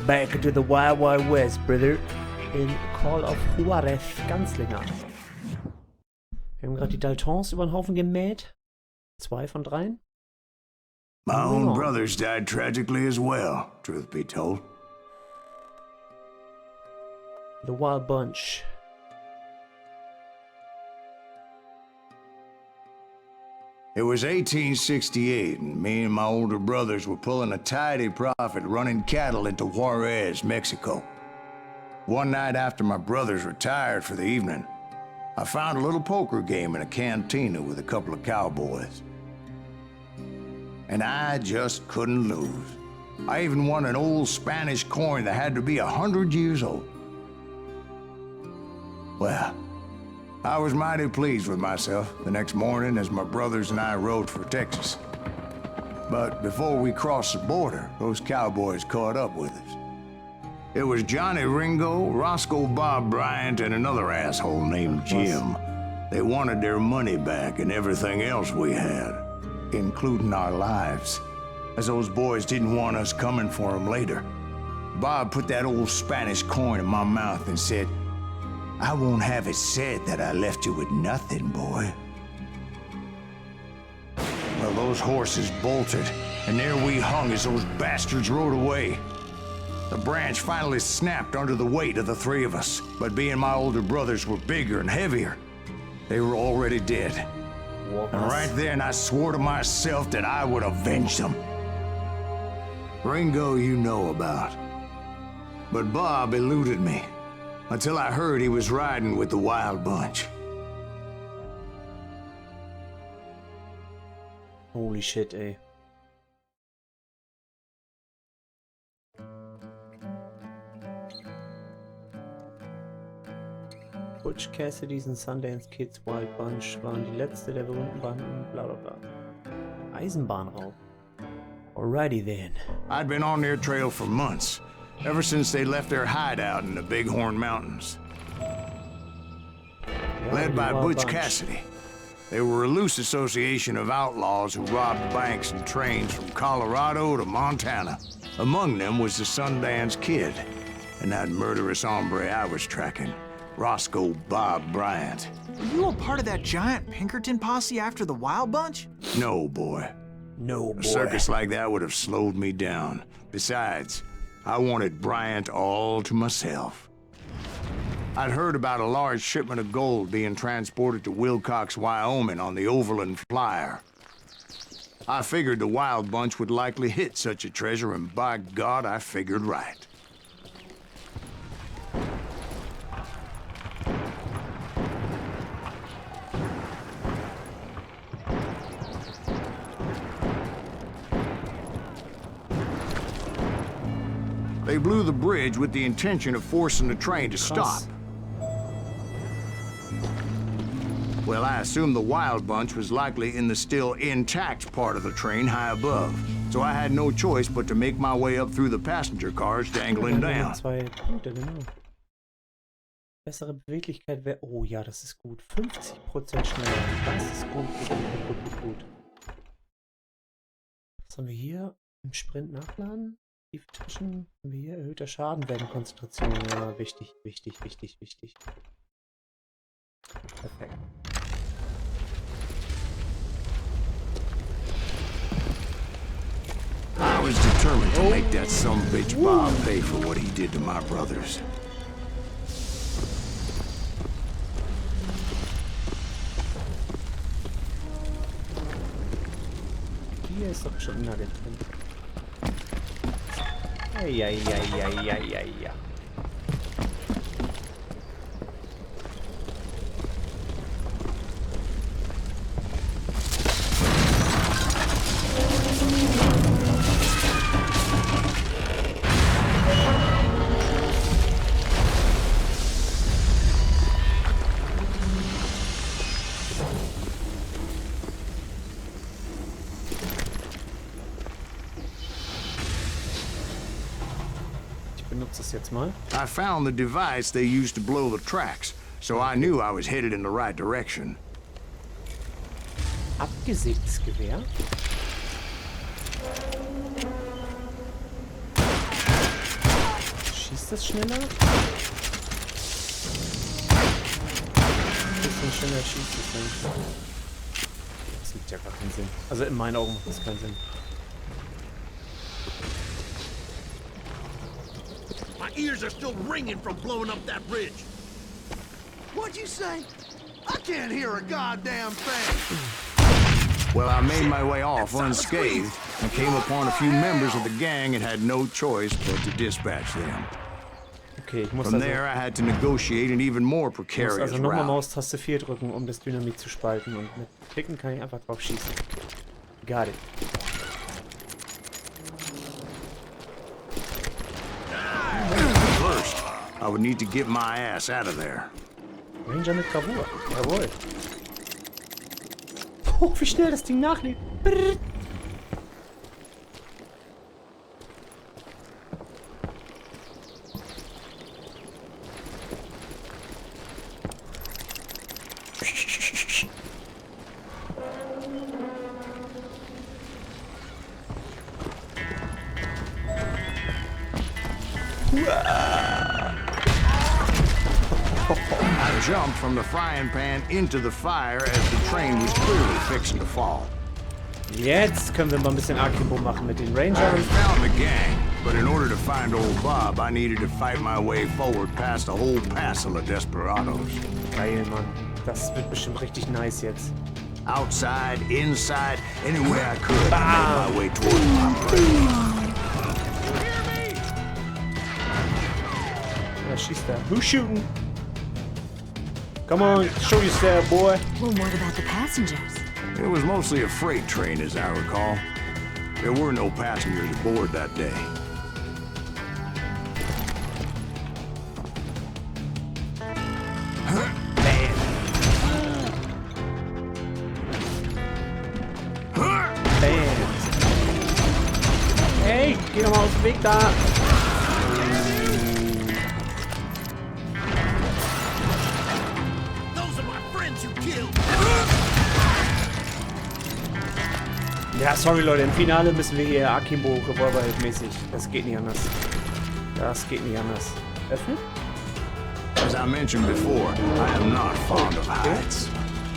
Back to the Wild Wild West, brother. In Call of Juarez, Gunslinger. Wir haben gerade die Daltons über den Haufen gemäht. 2 von 3. My own brothers died tragically as well, truth be told. The Wild Bunch. It was 1868, and me and my older brothers were pulling a tidy profit running cattle into Juarez, Mexico. One night after my brothers retired for the evening, I found a little poker game in a cantina with a couple of cowboys. And I just couldn't lose. I even won an old Spanish coin that had to be 100 years old. Well, I was mighty pleased with myself the next morning as my brothers and I rode for Texas. But before we crossed the border, those cowboys caught up with us. It was Johnny Ringo, Roscoe Bob Bryant, and another asshole named Jim. They wanted their money back and everything else we had, including our lives, as those boys didn't want us coming for them later. Bob put that old Spanish coin in my mouth and said, "I won't have it said that I left you with nothing, boy." Well, those horses bolted, and there we hung as those bastards rode away. The branch finally snapped under the weight of the 3 of us, but being my older brothers were bigger and heavier, they were already dead. And right then I swore to myself that I would avenge them. Ringo you know about. But Bob eluded me, until I heard he was riding with the Wild Bunch. Holy shit, ey. Butch Cassidy's und Sundance Kids Wild Bunch waren die letzte der berühmten Banden, bla bla bla. Eisenbahnraub. Alrighty then. I'd been on their trail for months, ever since they left their hideout in the Bighorn Mountains. Led by Butch Cassidy. They were a loose association of outlaws who robbed banks and trains from Colorado to Montana. Among them was the Sundance Kid, and that murderous hombre I was tracking, Roscoe Bob Bryant. Were you a part of that giant Pinkerton posse after the Wild Bunch? No, boy. No, boy. A circus like that would have slowed me down. Besides, I wanted Bryant all to myself. I'd heard about a large shipment of gold being transported to Wilcox, Wyoming on the Overland Flyer. I figured the Wild Bunch would likely hit such a treasure, and by God, I figured right. They blew the bridge with the intention of forcing the train to stop. Well, I assumed the Wild Bunch was likely in the still intact part of the train high above, so I had no choice but to make my way up through the passenger cars dangling down. 2 Punkte, genau. Bessere Beweglichkeit wäre... Oh ja, das ist gut. 50% schneller. Das ist gut, gut. Was haben wir hier? Im Sprint nachladen? Tiefe Taschen. Haben wir hier? Erhöhter Schaden werden Konzentration. Ja, wichtig. Perfekt. I was determined to make that sumbitch Bob pay for what he did to my brothers. Hier ist doch schon ein Nugget drin. Ja. Jetzt mal. I found the device they used to blow the tracks, so I knew I was headed in the right direction. Abgesägtes Gewehr. das schneller? Ein bisschen schneller schießt es dann. Das macht ja gar keinen Sinn. Also in meinen Augen macht das keinen Sinn. My ears are still ringing from blowing up that bridge. What'd you say? I can't hear a goddamn thing. Well, I made my way off unscathed and came upon a few members of the gang and had no choice but to dispatch them. Okay, ich muss From also, there, I had to negotiate an even more muss precarious also nochmal route. Maustaste 4 drücken, um das Dynamit zu spalten. Und mit Klicken kann ich einfach drauf schießen. Got it. First, I would need to get my ass out of there. Ranger mit Gravur. Jawohl. Oh, wie schnell das Ding nachlädt. Brrr. I jumped from the frying pan into the fire as the train was clearly fixing to fall. Jetzt können wir mal ein bisschen Akimbo machen mit den I Rangern. found the gang, but in order to find old Bob, I needed to fight my way forward past a whole passel of desperados. Geil, Mann. Das wird bestimmt richtig nice jetzt. Outside, inside, any way I could, I made my way toward my prey. Ja, schießt er. Who's shooting? Come on, show yourself, boy. Well, what about the passengers? It was mostly a freight train, as I recall. There were no passengers aboard that day. Bam. Hey, geh doch mal aus dem Weg da. Those are my friends you killed. Ja, sorry Leute, im Finale müssen wir hier Akimbo Revolverheld-mäßig. Das geht nicht anders. Das geht nicht anders. Öffnen? As I mentioned before, I am not fond of heights.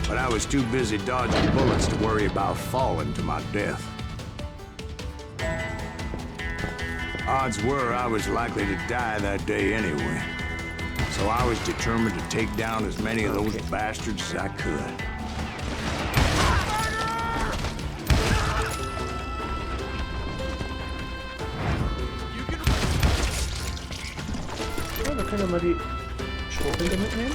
But I was too busy dodging bullets to worry about falling to my death. Odds were I was likely to die that day anyway. So I was determined to take down as many of those bastards as I could. Ja, wir können ja mal die Schrotflinte mitnehmen.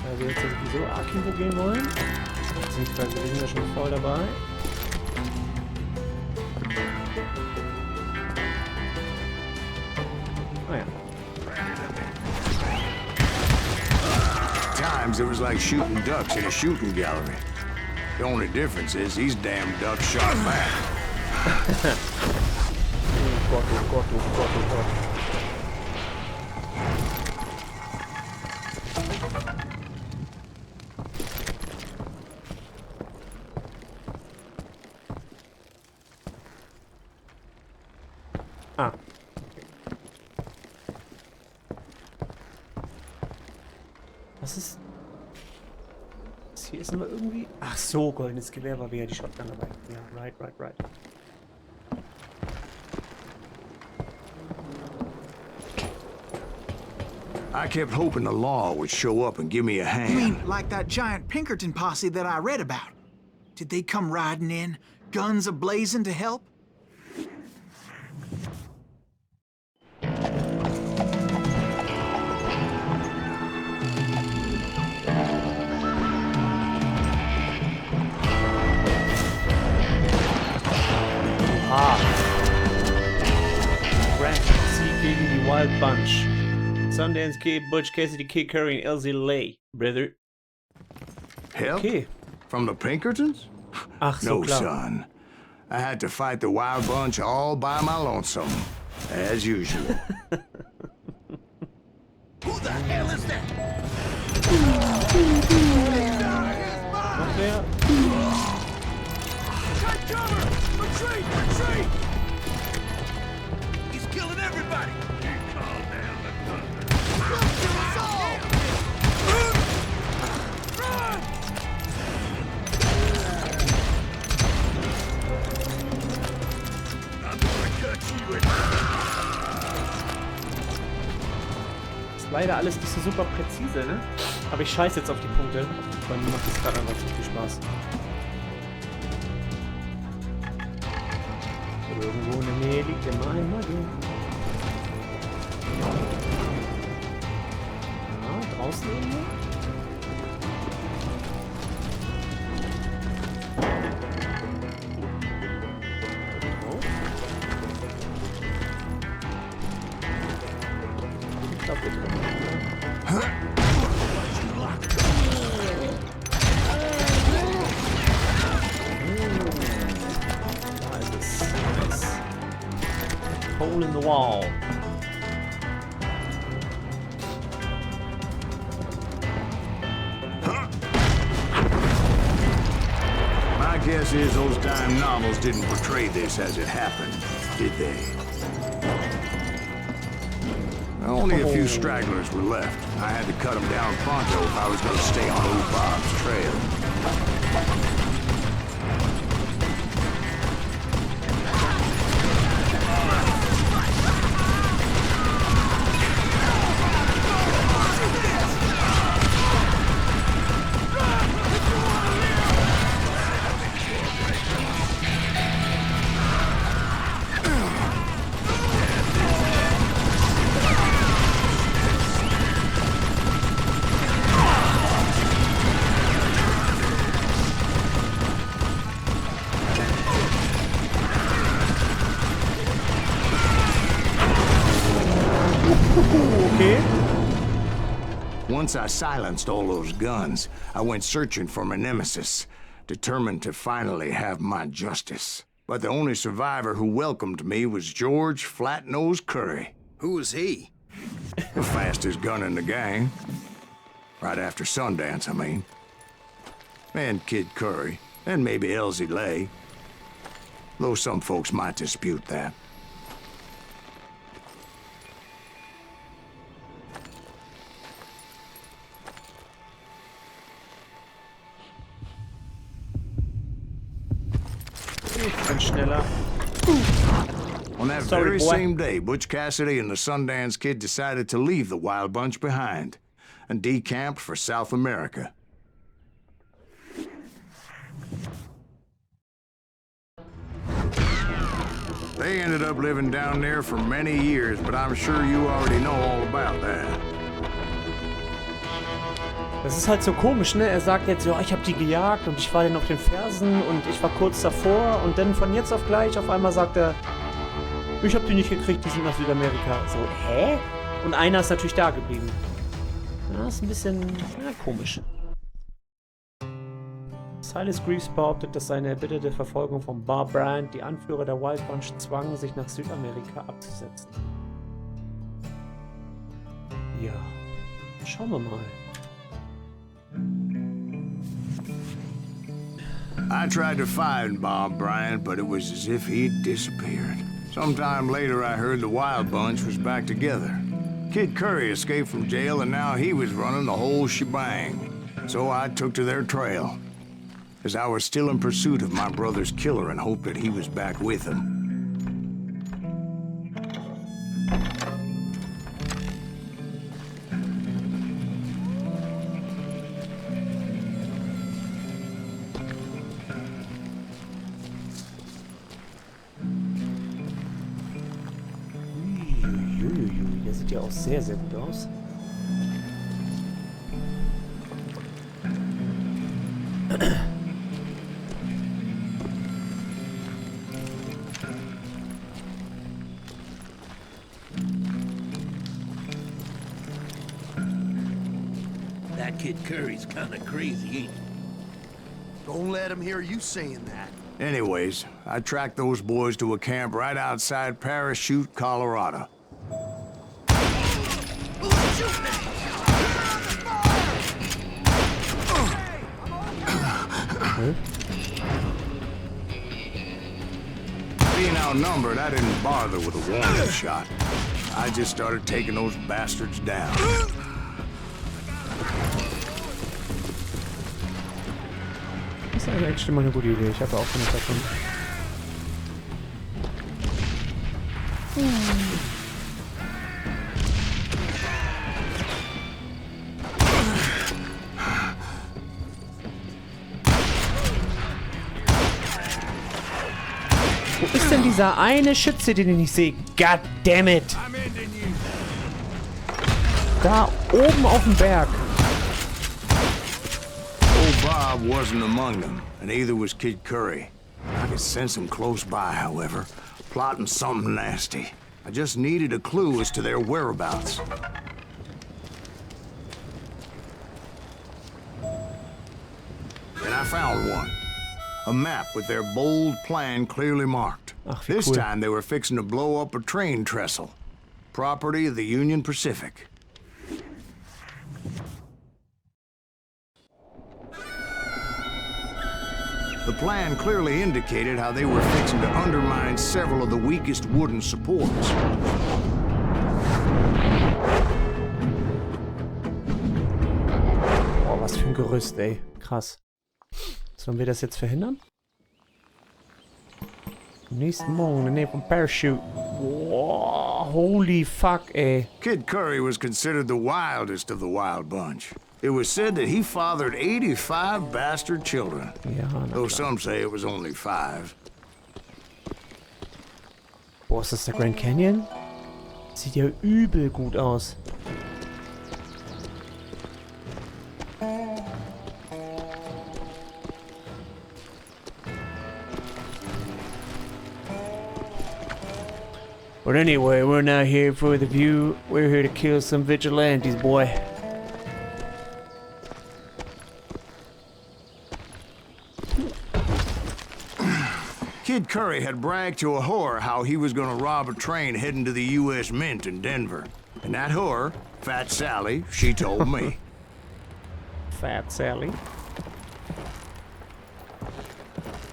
Weil wir jetzt ja sowieso Akimbo gehen wollen. Beziehungsweise wir sind ja schon voll dabei. Ah ja. Times it was like shooting ducks in a shooting gallery. The only difference is these damn ducks shot back. Oh Gott, oh Gott, oh Gott, oh Gott. Ah. Okay. Was ist... Das hier ist immer irgendwie... Ach so, goldenes Gewehr war wieder die Shotgun dabei. Ja, right. I kept hoping the law would show up and give me a hand. You mean like that giant Pinkerton posse that I read about? Did they come riding in, guns a-blazing to help? Grant Sieg gegen die Wild Bunch. Sundance Kid, Butch Cassidy, Kid Curry, and LZ Lay, brother. Help? Okay. From the Pinkertons? Ach so, No, klar. son. I had to fight the Wild Bunch all by my lonesome, as usual. Who the hell is that? Noch wer? Take cover! Retreat! Retreat! Ist leider alles nicht so super präzise, ne? Aber ich scheiße jetzt auf die Punkte. Weil mir macht das gerade einfach zu viel Spaß. Irgendwo in der Nähe liegt immer ein Magie. Ja, draußen irgendwo? Ich glaube, wir drin. Hole in the wall. My guess is those dime novels didn't portray this as it happened, did they? Only a few stragglers were left. I had to cut them down pronto if I was going to stay on old Bob's trail. Once I silenced all those guns, I went searching for my nemesis, determined to finally have my justice. But the only survivor who welcomed me was George Flat-Nose Curry. Who was he? The fastest gun in the gang. Right after Sundance, I mean. And Kid Curry, and maybe Elsie Lay. Though some folks might dispute that. Schneller. On that very same day, Butch Cassidy and the Sundance Kid decided to leave the Wild Bunch behind and decamped for South America. They ended up living down there for many years, but I'm sure you already know all about that. Das ist halt so komisch, ne? Er sagt jetzt, ja, ich habe die gejagt und ich war denen auf den Fersen und ich war kurz davor und dann von jetzt auf gleich auf einmal sagt er, ich habe die nicht gekriegt, die sind nach Südamerika. So, hä? Und einer ist natürlich da geblieben. Ja, ist ein bisschen komisch. Silas Greaves behauptet, dass seine erbitterte Verfolgung von Bar Brand die Anführer der Wild Bunch zwang, sich nach Südamerika abzusetzen. Ja, schauen wir mal. I tried to find Bob Bryant, but it was as if he'd disappeared. Sometime later, I heard the Wild Bunch was back together. Kid Curry escaped from jail, and now he was running the whole shebang. So I took to their trail, as I was still in pursuit of my brother's killer and hoped that he was back with him. Der sieht ja auch sehr, sehr gut aus. That Kid Curry's kinda crazy, ain't he? Don't let him hear you saying that. Anyways, I tracked those boys to a camp right outside Parachute, Colorado. Being outnumbered, I didn't bother with a warning shot. I just started taking those bastards down. Das ist eigentlich echt immer eine gute Idee. Ich habe auch von davon. Wo ist denn dieser eine Schütze, den ich nicht sehe? God damn it! Da oben auf dem Berg. Old Bob wasn't among them, and neither was Kid Curry. I could sense him close by, however, plotting something nasty. I just needed a clue as to their whereabouts. And I found one. A map with their bold plan clearly marked. Ach, wie This cool. time they were fixing to blow up a train trestle. Property of the Union Pacific. The plan clearly indicated how they were fixing to undermine several of the weakest wooden supports. Boah, was für ein Gerüst, ey. Krass. Sollen wir das jetzt verhindern? Nächsten Morgen in der Nähe vom Parachute. Boah, holy fuck, ey. Kid Curry was considered the wildest of the wild bunch. It was said that he fathered 85 bastard children. Ja, na Though klar. some say it was only 5. Boah, ist das der Grand Canyon? Sieht ja übel gut aus. But anyway, we're not here for the view. We're here to kill some vigilantes, boy. Kid Curry had bragged to a whore how he was gonna rob a train heading to the U.S. Mint in Denver. And that whore, Fat Sally, she told me. Fat Sally.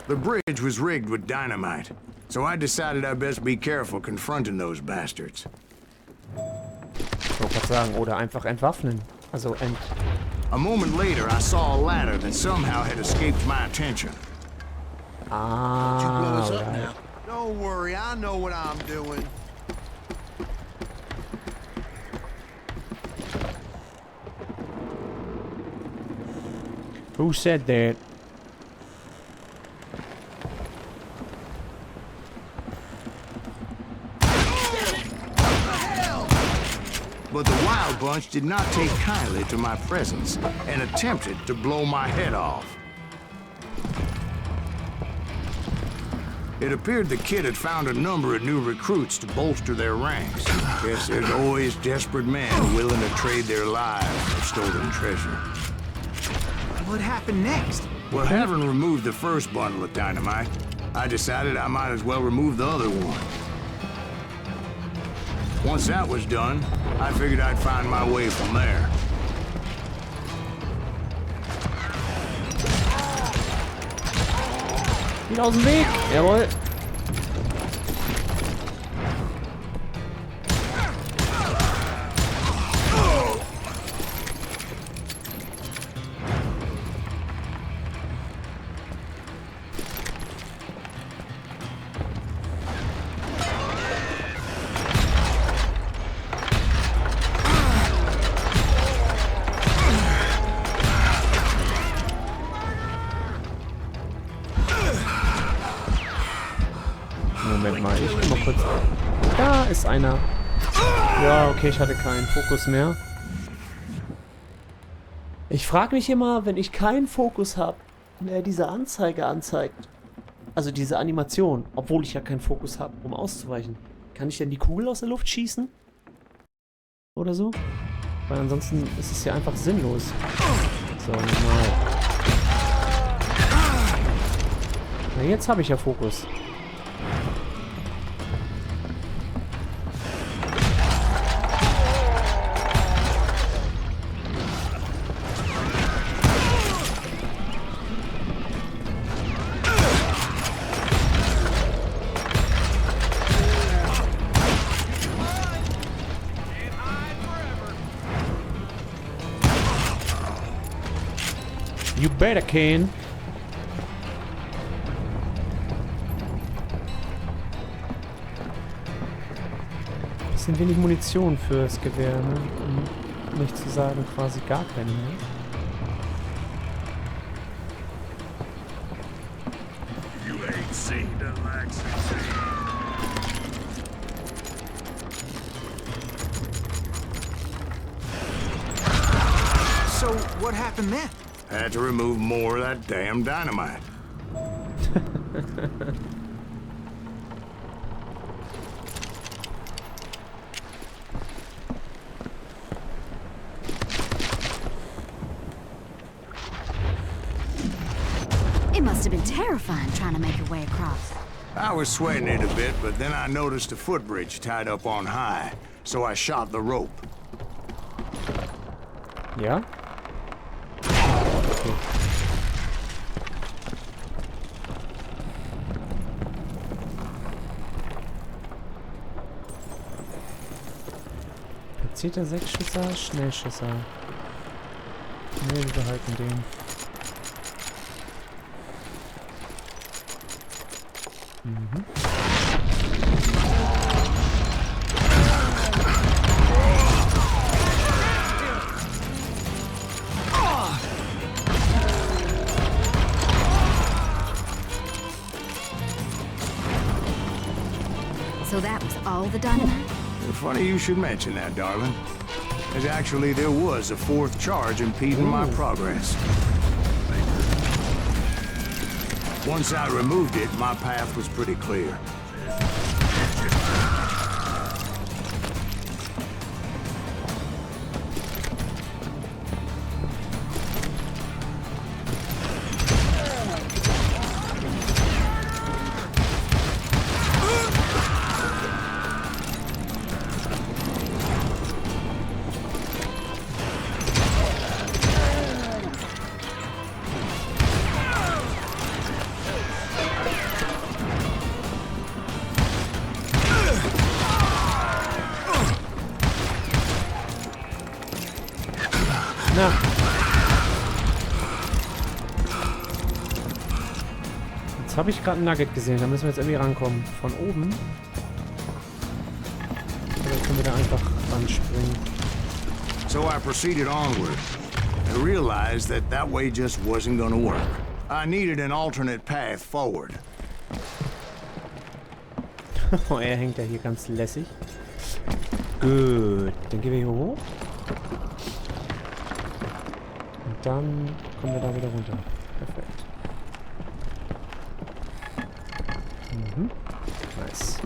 The bridge was rigged with dynamite, so I decided I'd best be careful confronting those bastards. Ich wollte gerade sagen, oder einfach entwaffnen. Also A moment later, I saw a ladder that somehow had escaped my attention. Blow Ah, us up right. now. Don't worry, I know what I'm doing. Who said that? But the wild bunch did not take kindly to my presence and attempted to blow my head off. It appeared the kid had found a number of new recruits to bolster their ranks. Guess there's always desperate men willing to trade their lives for stolen treasure. What happened next? Well, having removed the first bundle of dynamite, I decided I might as well remove the other one. Once that was done, I figured I'd find my way from there. Wieder aus dem Weg. Jawohl. Moment mal, ich guck mal kurz. Da ist einer. Ja, okay, ich hatte keinen Fokus mehr. Ich frage mich immer, wenn ich keinen Fokus habe, wer diese Anzeige anzeigt. Also diese Animation, obwohl ich ja keinen Fokus habe, um auszuweichen. Kann ich denn die Kugel aus der Luft schießen? Oder so? Weil ansonsten ist es ja einfach sinnlos. So, nochmal. Na, jetzt habe ich ja Fokus. You better, Kane. Bisschen wenig Munition fürs Gewehr, ne? Um nicht zu sagen, quasi gar keine mehr. You ain't seen the likes of me. So, what happened then? Had to remove more of that damn dynamite. It must have been terrifying trying to make your way across. I was sweating it a bit, but then I noticed a footbridge tied up on high, so I shot the rope. Ja? Okay. Platzierter Sechsschüsser, Schnellschüsser. Ne, wir behalten den. Mhm. So that was all the dynamite? Funny you should mention that, darling. Because actually there was a fourth charge impeding my progress. Once I removed it, my path was pretty clear. Na. Jetzt habe ich gerade ein Nugget gesehen. Da müssen wir jetzt irgendwie rankommen. Von oben. Oder können wir da einfach ranspringen? So I proceeded onward and realized that that way just wasn't gonna work. I needed an alternate path forward. Oh, er hängt ja hier ganz lässig. Gut. Dann gehen wir hier hoch. Und dann kommen wir da wieder runter. Perfekt. Mhm. Nice.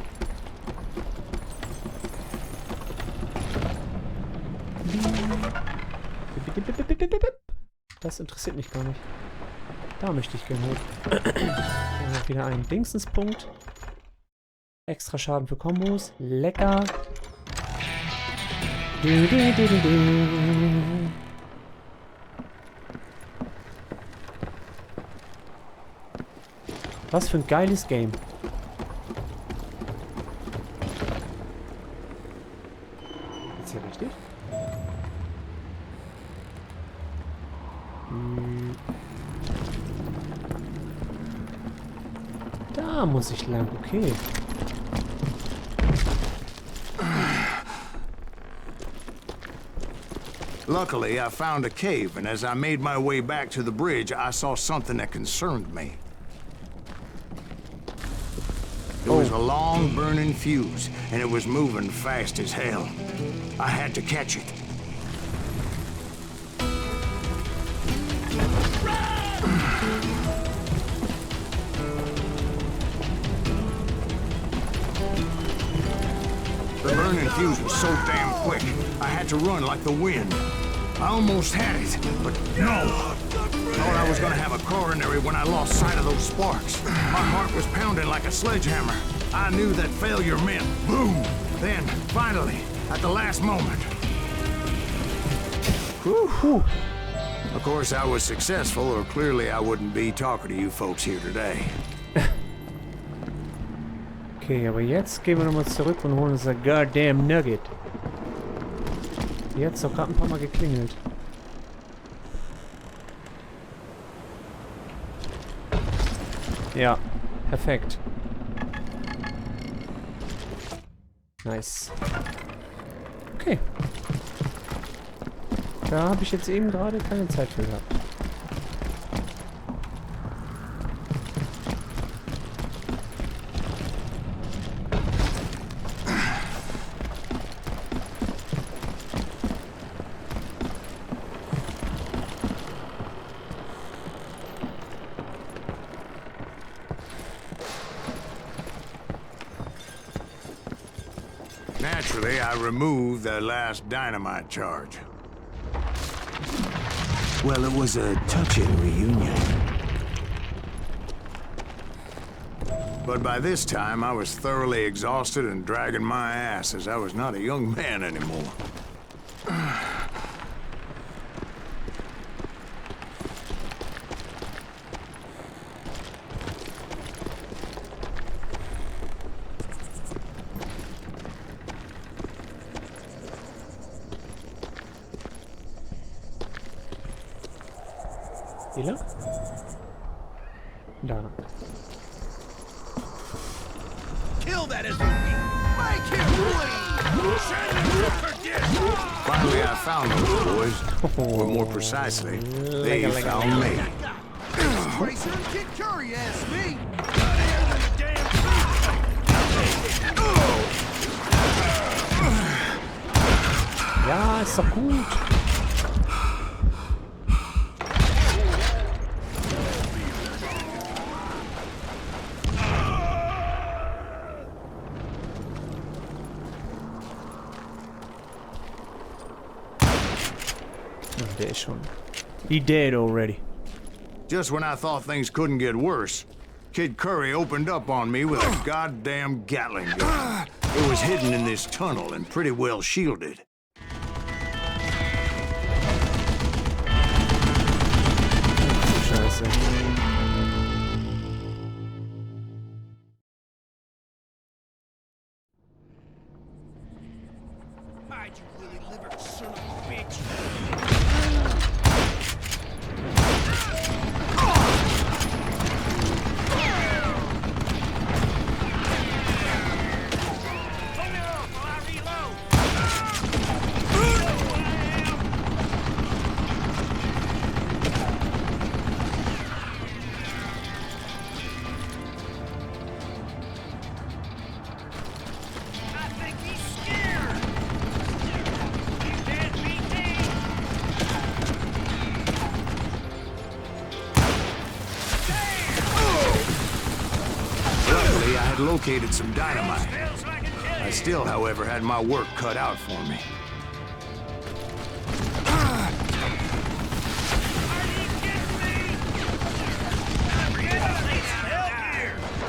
Das interessiert mich gar nicht. Da möchte ich gerne hoch. Dann noch wieder einen Dingsenspunkt. Extra Schaden für Kombos. Lecker. Was für ein geiles Game. Ist hier richtig? Da muss ich lang, okay. Luckily, I found a cave, and as I made my way back to the bridge, I saw something that concerned me. It was a long, burning fuse, and it was moving fast as hell. I had to catch it. The burning fuse was so damn quick, I had to run like the wind. I almost had it, but no. Thought I was gonna have a coronary when I lost sight of those sparks. My heart was pounding like a sledgehammer. I knew that failure meant boom. Then, finally, at the last moment. Whew. Of course, I was successful, or clearly I wouldn't be talking to you folks here today. Okay, aber jetzt gehen wir nochmal zurück und holen unser goddamn Nugget. Jetzt doch gerade ein paar Mal geklingelt. Ja, perfekt. Nice. Okay. Da habe ich jetzt eben gerade keine Zeit für gehabt. Naturally, I removed the last dynamite charge. Well, it was a touching reunion. But by this time, I was thoroughly exhausted and dragging my ass as I was not a young man anymore. Hier lang? Da. Kill that SOB! Make him bleed! Send him to forget! Finally, I found those boys. Or more precisely, they found me. Tracer and Kid Curry asked me. Ja, ist doch gut. Der ist schon. He dead already. Just when I thought things couldn't get worse, Kid Curry opened up on me with a goddamn Gatling gun. It was hidden in this tunnel and pretty well shielded. Scheiße. Hide, you lily-livered son of a bitch! Located some dynamite. I still, however, had my work cut out for me.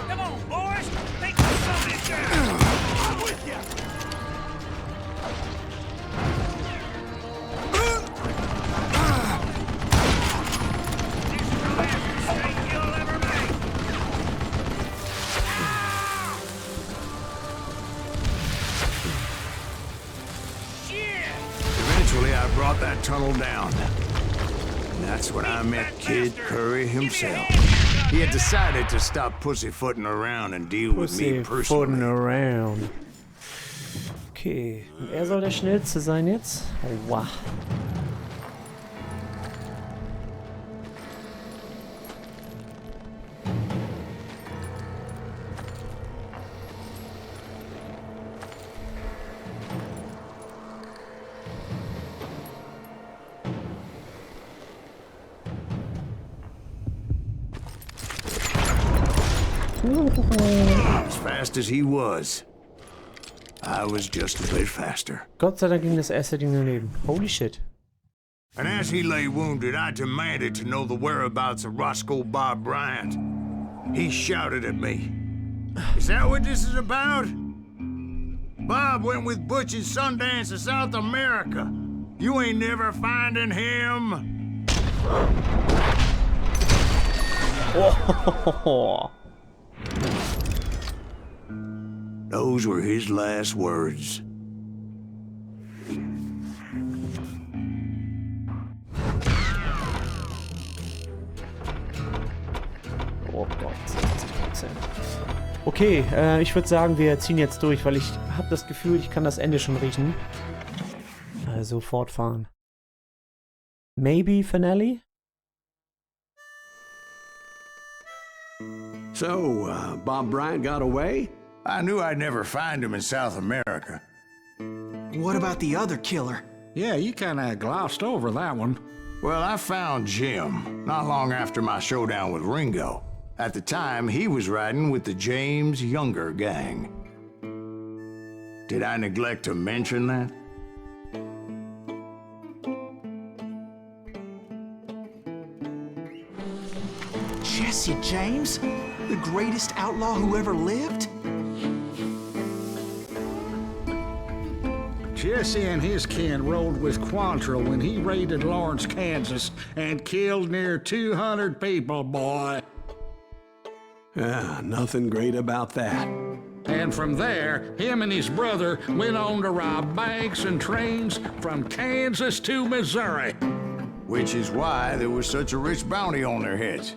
Come on, boys! Take something down! I'm with you! I brought that tunnel down. And that's when I met Kid Curry himself. He had decided to stop pussyfooting around and deal with me personally. Around. Okay, und er soll der Schnellste sein jetzt? Oh, wow. As fast as he was, I was just a bit faster. Gott sei Dank ging das erste Ding daneben. Holy shit. And as he lay wounded, I demanded to know the whereabouts of Roscoe Bob Bryant. He shouted at me. Is that what this is about? Bob went with Butch and Sundance to South America. You ain't never finding him. Oh. Those were his last words. Oh Gott, 70%. Okay, ich würde sagen, wir ziehen jetzt durch, weil ich habe das Gefühl, ich kann das Ende schon riechen. Also fortfahren. Maybe Finale? So, Bob Bryant got away? I knew I'd never find him in South America. What about the other killer? Yeah, you kinda glossed over that one. Well, I found Jim not long after my showdown with Ringo. At the time, he was riding with the James Younger gang. Did I neglect to mention that? Jesse James? The greatest outlaw who ever lived? Jesse and his kin rode with Quantrill when he raided Lawrence, Kansas, and killed near 200 people, boy. Yeah, nothing great about that. And from there, him and his brother went on to rob banks and trains from Kansas to Missouri. Which is why there was such a rich bounty on their heads.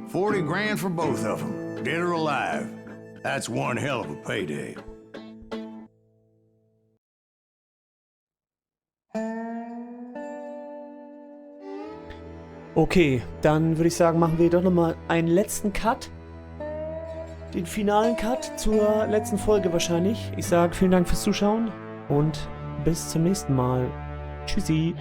40 grand for both of them, dead or alive. That's one hell of a payday. Okay, dann würde ich sagen, machen wir doch nochmal einen letzten Cut. Den finalen Cut zur letzten Folge wahrscheinlich. Ich sage vielen Dank fürs Zuschauen und bis zum nächsten Mal. Tschüssi.